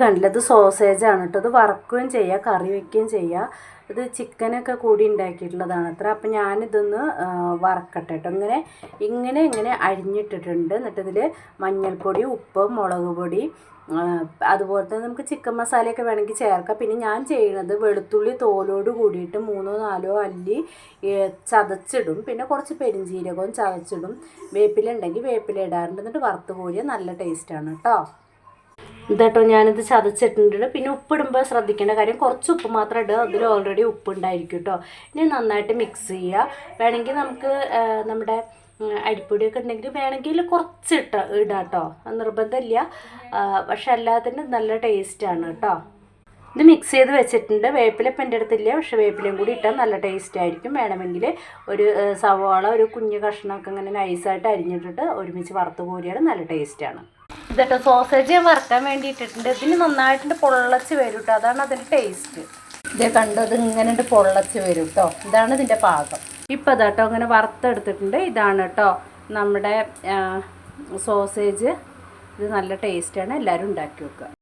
കണ്ടില്ല, ഇത് സോസേജാണ് കേട്ടോ. ഇത് വറക്കുകയും ചെയ്യുക, കറി വയ്ക്കുകയും ചെയ്യുക. ഇത് ചിക്കനൊക്കെ കൂടി ഉണ്ടാക്കിയിട്ടുള്ളതാണ് അത്ര. അപ്പം ഞാനിതൊന്ന് വറക്കട്ടെ കേട്ടോ. ഇങ്ങനെ അരിഞ്ഞിട്ടിട്ടുണ്ട്. എന്നിട്ട് ഇതിൽ മഞ്ഞൾപ്പൊടി, ഉപ്പ്, മുളക് പൊടി, അതുപോലെ തന്നെ നമുക്ക് ചിക്കൻ മസാലയൊക്കെ വേണമെങ്കിൽ ചേർക്കാം. പിന്നെ ഞാൻ ചെയ്യുന്നത് വെളുത്തുള്ളി തോലോട് കൂടിയിട്ട് 3-4 അല്ലി ചതച്ചിടും. പിന്നെ കുറച്ച് പെരിഞ്ചീരകവും ചതച്ചിടും. വേപ്പില ഉണ്ടെങ്കിൽ വേപ്പില ഇടാറുണ്ട്. എന്നിട്ട് വറുത്ത് കോരിയാൽ നല്ല ടേസ്റ്റാണ് കേട്ടോ. ഇതേട്ടോ ഞാനിത് ചതച്ചിട്ടുണ്ട്. പിന്നെ ഉപ്പിടുമ്പോൾ ശ്രദ്ധിക്കേണ്ട കാര്യം കുറച്ച് ഉപ്പ് മാത്രം ഇടുക. അതിൽ ഓൾറെഡി ഉപ്പ് ഉണ്ടായിരിക്കും കേട്ടോ. ഇനി നന്നായിട്ട് മിക്സ് ചെയ്യുക. വേണമെങ്കിൽ നമുക്ക് നമ്മുടെ അരിപ്പൊടിയൊക്കെ ഉണ്ടെങ്കിൽ വേണമെങ്കിൽ കുറച്ച് ഇടാം കേട്ടോ. നിർബന്ധമില്ല. പക്ഷെ അല്ലാത്തതിന് നല്ല ടേസ്റ്റാണ് കേട്ടോ. ഇത് മിക്സ് ചെയ്ത് വെച്ചിട്ടുണ്ട്. വേപ്പില ഇപ്പം എൻ്റെ അടുത്തില്ല, പക്ഷേ വേപ്പിലയും കൂടി ഇട്ടാൽ നല്ല ടേസ്റ്റ് ആയിരിക്കും. വേണമെങ്കിൽ ഒരു സവാള ഒരു കുഞ്ഞു കഷ്ണമൊക്കെ ഇങ്ങനെ നൈസായിട്ട് അരിഞ്ഞിട്ടിട്ട് ഒരുമിച്ച് വറുത്ത് കോരിയാണ് നല്ല ടേസ്റ്റാണ്. ഇതട്ടോ സോസേജ് ഞാൻ വറുക്കാൻ വേണ്ടി ഇട്ടിട്ടുണ്ട്. ഇതിന് നന്നായിട്ട് പൊള്ളച്ച് വരും കേട്ടോ. അതാണ് അതിൻ്റെ ടേസ്റ്റ്. ഇതേ കണ്ടത് ഇങ്ങനെ പൊള്ളച്ച് വരും കേട്ടോ. ഇതാണ് ഇതിൻ്റെ പാകം. ഇപ്പം ഇതാട്ടോ അങ്ങനെ വറുത്തെടുത്തിട്ടുണ്ട്. ഇതാണ് കേട്ടോ നമ്മുടെ സോസേജ്. ഇത് നല്ല ടേസ്റ്റാണ്. എല്ലാവരും ഉണ്ടാക്കി വെക്കുക.